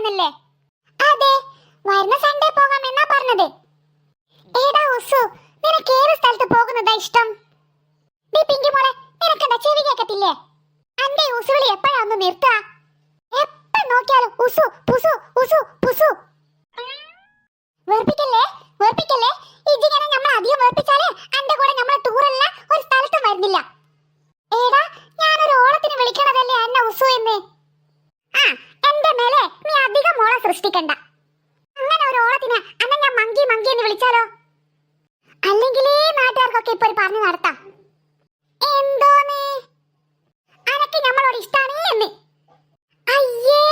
പോകാമെന്നല്ലേ? അതെ, വരുന്ന സൺഡേ പോകാം എന്നാ പറഞ്ഞത്. ഏടാ ഉസു, നിനക്ക് ഏത് സ്ഥലത്ത് പോകുന്നതാ ഇഷ്ടം? നീ പിങ്കി മോളെ, നിനക്കെന്താ ചെവി കേക്കത്തില്ലേ? അന്റെ ഉസുവിളി എപ്പോഴാ ഒന്ന് നിർത്താ? എപ്പോ നോക്കിയാലും ഉസു പുസു ഉസു പുസു. വെറുപ്പിക്കല്ലേ വെറുപ്പിക്കല്ലേ. ഇജിങ്ങനെ നമ്മൾ അധികം വെറുപ്പിച്ചാലേ അന്റെ കൂടെ നമ്മളെ ടൂറല്ല ഒരു സ്ഥലത്തും വരുന്നില്ല. ഏടാ, ഞാനൊരു ഓളത്തിന് വിളിക്കണതല്ലേ അന്നെ ഉസു എന്ന്. ആ, എന്റെ മേലെ നീ അധികം മോളെ സൃഷ്ടിക്കണ്ട. അങ്ങനെ ഒരു ഓളത്തിന് അന്നെ ഞാൻ മങ്കി മങ്കി എന്ന് വിളിച്ചാലോ? അല്ലെങ്കിലേ നാട്ടുകാർക്കൊക്കെ ഇപ്പൊ പറഞ്ഞു നടത്താം. എന്തോന്ന് അനക്ക് നമ്മളോട് ഇഷ്ടാണേ എന്ന്. അയ്യേ,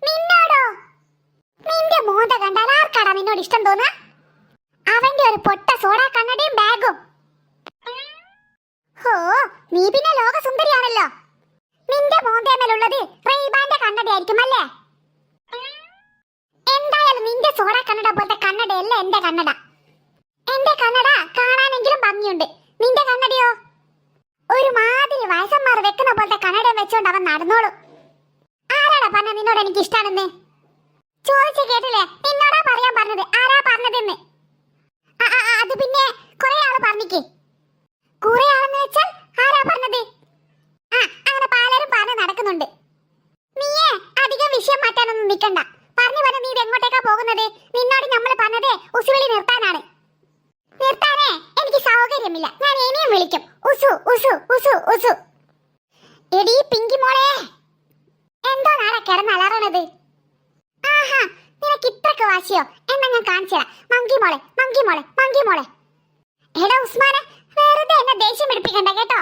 നിന്നോടോ? നിന്റെ മോന്ത കണ്ടാൽ ആർക്കാടാ നിന്നോട് ഇഷ്ടം തോന്നാ? അവന്റെ ഒരു പൊട്ട സോഡാ കണ്ണടയും ബാഗും. ഹോ, നീ പിന്നെ ലോക സുന്ദരിയാണല്ലോ. നിന്റെ മോന്തേമേലുള്ളത് റെയ്ബാന്റെ കണ്ണടയായിരിക്കും അല്ലേ? എന്തായാലും നിന്റെ സോഡാ കണ്ണട പോലത്തെ കണ്ണടയല്ല എന്റെ കണ്ണട. എന്റെ കണ്ണട കാണാനെങ്കിലും ഭംഗിയുണ്ട്. നിന്റെ കണ്ണടയോ ഒരു മാതിരി വയസ്സന്മാർ വെക്കുന്ന പോലത്തെ കണ്ണടയും വെച്ചോണ്ട് അവൻ നടന്നോളും. ആരാടാ പറഞ്ഞ നിന്നോട് എനിക്ക് ഇഷ്ടാണെന്ന്? ചോദിച്ചു കേട്ടില്ലേ? നിന്നോടാ പറയാൻ പറഞ്ഞത്. ആരാ പറഞ്ഞതെന്ന്? അത് പിന്നെ കുറെ ആള് പറഞ്ഞിക്ക്. കുറെ ആളെന്ന് വെച്ചാൽ ആരാ പറഞ്ഞത്? അങ്ങനെ പലരും പറഞ്ഞ് നടക്കുന്നുണ്ട്. നീയേ അധികം വിഷയം മാറ്റാനൊന്നും നിൽക്കണ്ട. പറഞ്ഞു നീ എങ്ങോട്ടേക്കാ പോകുന്നത്? നിന്നോട് നമ്മൾ പറഞ്ഞതേ ഉസുവിളി നിർത്താനാണ്. നിർത്താനേ എനിക്ക് സൗകര്യമില്ല. ഞാൻ ഇനിയും വിളിക്കും ഉസു ഉസു ഉസു ഉസു. എടീ പിങ്കി മോളെ, എന്തോ നാളെ കിടന്നലറണത്? ആഹാ, നിനക്ക് ഇത്രക്ക് വാശിയോ? എന്നാ ഞാൻ കാണിച്ചുതരാം. മങ്കി മോളെ മങ്കി മോളെ മങ്കി മോളെ. എടാ ഉസ്മാനെ, വെറുതെ എന്നെ ദേഷ്യം പിടിപ്പിക്കണ്ട കേട്ടോ.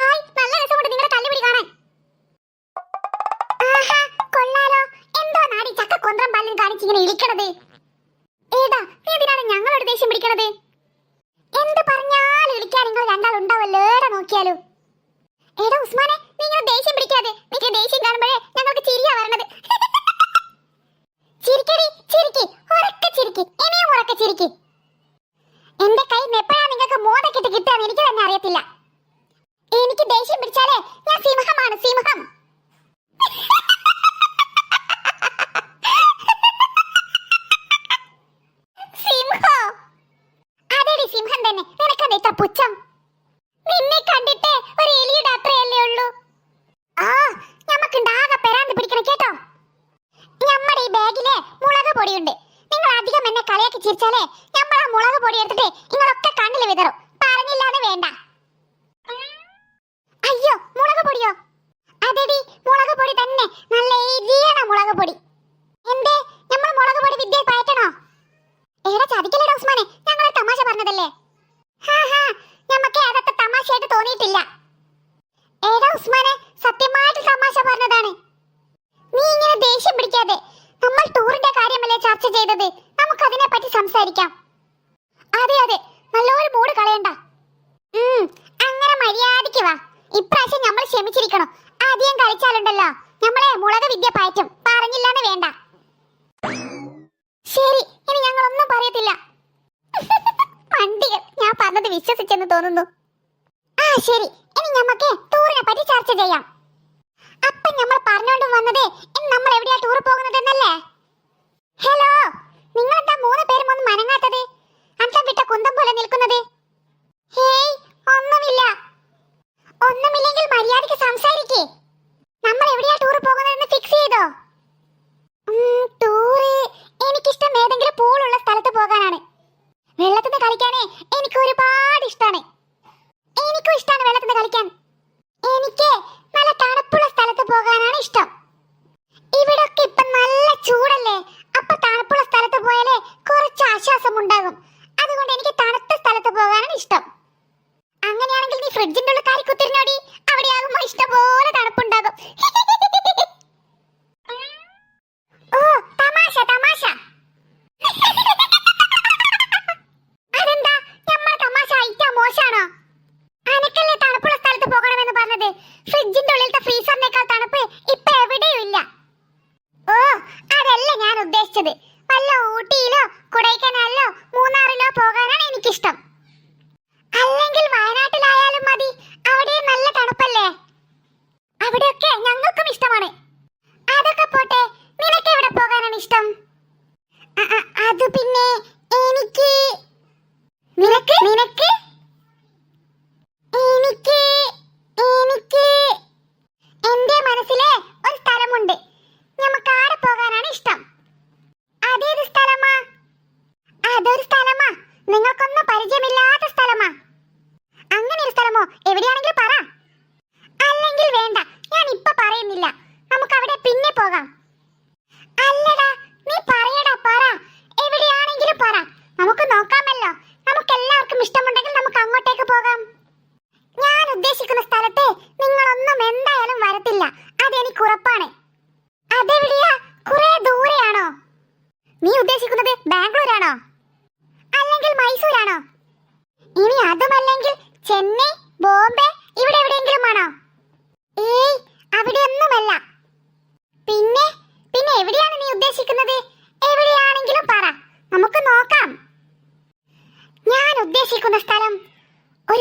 ഹായ്, നല്ല രസമുണ്ട് നിങ്ങളുടെ തല്ലുപിടി കാണാൻ. ആഹാ, കൊള്ളാലോ. എന്തോ നാടി ചക്ക കൊന്ത്രം പല്ലും കാണിച്ചിങ്ങനെ ഇരിക്കണത്? ഏടാ, നീ എന്തിനാണ് ഞങ്ങളോട് ദേഷ്യം പിടിക്കണത്? എന്ത് പറഞ്ഞാലും ഇരിക്കാൻ നിങ്ങൾ രണ്ടാളുണ്ടാവല്ലോ. ഏടാ നോക്കിയാലോ. ഏടാ ഉസ്മാനെ, നീ ഇങ്ങനെ ദേഷ്യം പിടിക്കാതെ. നിനക്ക് ദേഷ്യം കാണുമ്പോഴേ ഞങ്ങൾക്ക് ചിരിയാ വരണത്. ചിരിക്കടി, ചിരിക്ക്, ഉറക്കെ ചിരിക്ക്, ഇനിയും ഉറക്കെ ചിരിക്ക്. എന്റെ കയ്യിൽ നിന്ന് എപ്പോഴാ നിങ്ങൾക്ക് മോതക്കിട്ട് കിട്ടാന്ന് എനിക്ക് തന്നെ അറിയത്തില്ല. എനിക്ക് ദേഷ്യം പിടിച്ചാലേ ഞാൻ സിംഹമാണ്, സിംഹം. സിംഹോ? അതെടി സിംഹം തന്നെ. നിനക്കെന്താ ഇത്ര പുച്ഛം? നിന്നെ കണ്ടിട്ട് ഒരു എലിയുടെ അത്രയല്ലേ ഉള്ളൂ. ആ, ഞമ്മക്കുണ്ടാകെ പെരാന്ത് പിടിക്കണം കേട്ടോ. നമ്മുടെ ഈ ബാഗിലെ മുളക് പൊടിയുണ്ട്. നിങ്ങൾ അധികം എന്നെ കളിയാക്കി ചിരിച്ചാലേ നമ്മൾ ആ മുളക് പൊടി എടുത്തിട്ട് നിങ്ങളൊക്കെ കണ്ണിൽ വിതറും. പറഞ്ഞില്ലാന്ന് വേണ്ട. അയ്യോ, മുളക് പൊടിയോ? അതെടി മുളക് പൊടി തന്നെ. നല്ല എരിയണ മുളക് പൊടി. എന്തേ, നമ്മൾ മുളക് പൊടി വിദ്യ പയറ്റണോ? ഏടാ ചതിക്കല്ലേടാ ഉസ്മാനെ, ഞങ്ങൾ തമാശ പറഞ്ഞതല്ലേ. ഞമ്മക്ക് അതൊക്കെ തമാശയായിട്ട് തോന്നിയിട്ടില്ല. ഏടാ ഉസ്മാനെ, സത്യമായിട്ട് തമാശ പറഞ്ഞതാണ്. നീ ഇങ്ങനെ ദേഷ്യം പിടിക്കാതെ. നമ്മൾ ടൂറിന്റെ കാര്യമല്ലേ ചർച്ച ചെയ്തത്? നമുക്ക് അതിനെ പറ്റി സംസാരിക്കാം. അതെ അതെ, നല്ലൊരു മൂഡ് കളയണ്ട. അങ്ങനെ മര്യാദയ്ക്ക് വാ. ഇപ്രാവശ്യം നമ്മൾ ക്ഷമിച്ചിരിക്കണം. ആദ്യം കളിച്ചാലുണ്ടല്ലോ നമ്മളെ മുളക് വിദ്യ പയറ്റും. പറഞ്ഞില്ലാന്ന് വേണ്ട. ശരി, ഇനി ഞങ്ങളൊന്നും പറയത്തില്ല. പണ്ടികൾ, ഞാൻ പറഞ്ഞത് വിശ്വസിച്ചെന്ന് തോന്നുന്നു. ശരി, ഇനി നമുക്ക് ടൂറിനെ പറ്റി ചർച്ച ചെയ്യാം. അപ്പൊ നമ്മൾ പറഞ്ഞോണ്ട് വന്നത് നമ്മൾ എവിടെയാ ടൂർ പോകുന്നതെന്നല്ലേ? ഹലോ, നിങ്ങളെന്താ 3 പേരും ഒന്നും മനങ്ങാത്തത്? അന്തം വിട്ട കുന്തം പോലെ നിൽക്കുന്നത്? ഹേയ്, ഒന്നുമില്ല. ഒന്നുമില്ലെങ്കിൽ മര്യാദയ്ക്ക് സംസാരിക്കേ. നമ്മൾ എവിടെയാ ടൂർ പോകുന്നതെന്ന് ഫിക്സ് ചെയ്തോ? ടൂറ് എനിക്കിഷ്ടം ഏതെങ്കിലും പൂളുള്ള സ്ഥലത്ത് പോകാനാണ്. വെള്ളത്തിൽ കളിക്കാനേ എനിക്ക് ഒരുപാട് ഇഷ്ടമാണ്. എനിക്കും ഇഷ്ടമാണ് വെള്ളത്തിൽ കളിക്കാൻ. എനിക്ക് നല്ല തണുപ്പുള്ള സ്ഥലത്ത് പോകാനാണ് ഇഷ്ടം. ഇവിടൊക്കെ ഇപ്പൊ നല്ല ചൂടല്ലേ. അപ്പൊ തണുപ്പുള്ള സ്ഥലത്ത് പോയാലേ കുറച്ച് ആശ്വാസം ഉണ്ടാകും. അതുകൊണ്ട് എനിക്ക് തണുത്ത സ്ഥലത്ത് പോകാനാണ് ഇഷ്ടം. അങ്ങനെയാണെങ്കിൽ നീ ഫ്രിഡ്ജിന്റെ ഉള്ളിൽ കാരി കുത്തിരിഞ്ഞോടി. അവിടെ ആകുമ്പോ ഇഷ്ടംപോലെ തണുപ്പുണ്ടാകും. ഓ, തമാശ തമാശ. അതെന്താ, നമ്മൾ തമാശ ഐറ്റാ മോശാണോ? അനക്കല്ലേ തണുപ്പുള്ള സ്ഥലത്ത് പോകണമെന്ന് പറഞ്ഞത്. ഫ്രിഡ്ജിന്റെ ഉള്ളിലത്തെ ഫ്രീസറിനേക്കാൾ തണുപ്പ് ഇപ്പൊ എവിടെയും ഇല്ല. ഓ, അതല്ല ഞാൻ ഉദ്ദേശിച്ചത്. വല്ല ഊട്ടിയിലോ കൊടൈക്കനാലിലോ മൂന്നാറിലോ പോകാനാണ് എനിക്കിഷ്ടം. അല്ലെങ്കിൽ വയനാട്ടിലായാലും മതി. അവിടെ നല്ല തണുപ്പല്ലേ. അവിടെയൊക്കെ ഞങ്ങൾക്കും ഇഷ്ടമാണ്. അതൊക്കെ പോട്ടെ, നിനക്ക് എവിടെ പോകാൻ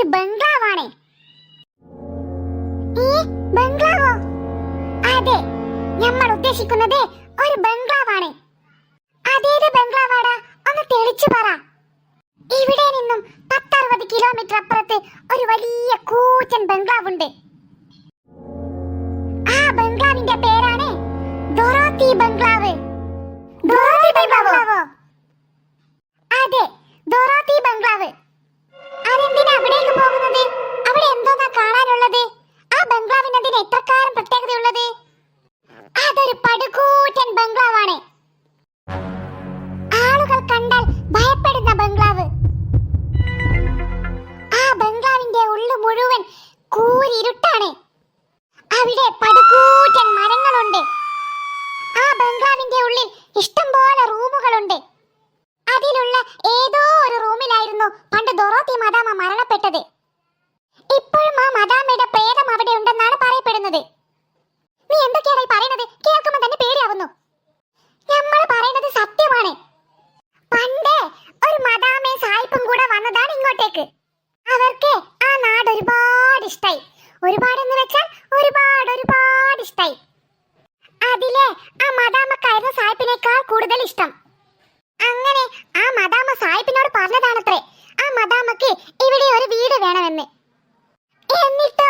ഒരു ബംഗ്ലാവാണ്. ഈ ബംഗ്ലാവോ? അതെ, നമ്മൾ ഉദ്ദേശിക്കുന്നത് ഒരു ബംഗ്ലാവാണ്. അതേത് ബംഗ്ലാവാടാ? ഒന്ന് തെളിച്ചു പറ. ഇവിടെ നിന്നും 10-60 കിലോമീറ്റർ അപ്പുറത്ത് ഒരു വലിയ കൂറ്റൻ ബംഗ്ലാവുണ്ട്. ആ ബംഗ്ലാവിന്റെ പേരാണ് ഡൊറോത്തി ബംഗ്ലാവ്. ഡൊറോത്തി ബംഗ്ലാവോ? അതെ, ഡൊറോത്തി ബംഗ്ലാവ്. അതെന്തിനാ അവിടേക്ക് പോകുന്നത്? അവിടെ എന്തോന്നാ കാണാനുള്ളത്? ആ ബംഗ്ലാവിന് എന്തിനാ ഇത്രക്കാരം പ്രത്യേകതയുള്ളത്? അതൊരു പടുകൂറ്റൻ ബംഗ്ലാവാണ്. ആളുകൾ കണ്ടാൽ ഭയപ്പെടുന്ന ബംഗ്ലാവ്. ആ ബംഗ്ലാവിന്റെ ഉള്ളു മുഴുവൻ കൂരിരുട്ടാണ്. അവിടെ പടുകൂറ്റൻ മരങ്ങളുണ്ട്. ആ ബംഗ്ലാവിന്റെ ഉള്ളിൽ ഇഷ്ടം പോലെ റൂമുകളുണ്ട്. അതിലുള്ള ഏതോ ഒരു റൂമിലായിരുന്നു പണ്ട് ഡൊറോത്തി മദാമ മരണപ്പെട്ടത്. ഇപ്പോഴും ആ മദാമയുടെ പ്രേതം അവിടെ ഉണ്ടെന്നാണ് പറയപ്പെടുന്നത്. നീ എന്തൊക്കെയാണ് പറയുന്നത്? കേൾക്കുമ്പോൾ തന്നെ പേടിയാവുന്നു. നമ്മൾ പറയുന്നത് സത്യമാണ്. പണ്ട് ഒരു മദാമയും സായിപ്പും കൂടെ വന്നതാണ് ഇങ്ങോട്ടേക്ക്. അവർക്ക് ആ നാട് ഒരുപാട് ഇഷ്ടായി. ഒരുപാടെന്ന് വെച്ചാൽ ഒരുപാട് ഇഷ്ടായി. അതിലെ ആ മദാമക്കായിരുന്നു സായിപ്പിനേക്കാൾ കൂടുതൽ ഇഷ്ടം. അങ്ങനെ ആ മദാമ സായിപ്പിനോട് പറഞ്ഞതാണത്രേ ആ മദാമക്ക് ഇവിടെ ഒരു വീട് വേണമെന്ന്. എന്നിട്ടോ?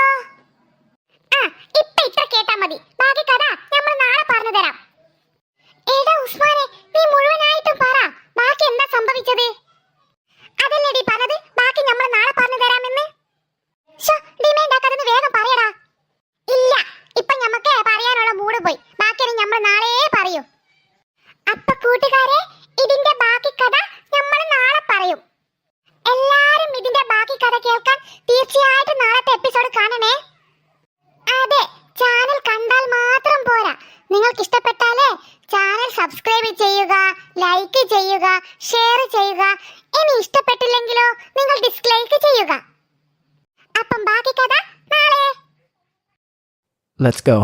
ഇപ്പൊ ഇത്ര കേട്ടാ മതി. ബാക്കി കഥ നമ്മൾ നാളെ പറഞ്ഞു തരാം. എടാ ഉസ്മാനെ, നീ മുഴുവനായിട്ടും പറ. ബാക്കി എന്താ സംഭവിച്ചത്? അതല്ലേടി പറഞ്ഞത് ബാക്കി നമ്മൾ നാളെ പറഞ്ഞു തരാമെന്ന്. ഡിമാൻഡ് ആക്കാതെന്ന് വേഗം പറയടാ. ഇല്ല, ഇപ്പൊ ഞമ്മക്ക് പറയാനുള്ള മൂഡ് പോയി. ബാക്കി നമ്മൾ നാളെ പറയൂ. അപ്പൊ കൂട്ടുകാരെ, ഇതിന്റെ ബാക്കി കഥ നമ്മൾ നാളെ പറയും. എല്ലാരും ഇതിന്റെ ബാക്കി കഥ കേൾക്കാൻ തീർച്ചയായിട്ടും നാളത്തെ എപ്പിസോഡ് കാണണേ. അതെ, ചാനൽ കണ്ടാൽ മാത്രം പോരാ. നിങ്ങൾക്ക് ഇഷ്ടപ്പെട്ടാലേ ചാനൽ സബ്സ്ക്രൈബ് ചെയ്യുക, ലൈക്ക് ചെയ്യുക, ഷെയർ ചെയ്യുക. ഇനി ഇഷ്ടപ്പെട്ടില്ലെങ്കിലോ നിങ്ങൾ ഡിസ്ലൈക്ക് ചെയ്യുക. അപ്പം ബാക്കി കഥ നാളെ. Let's go.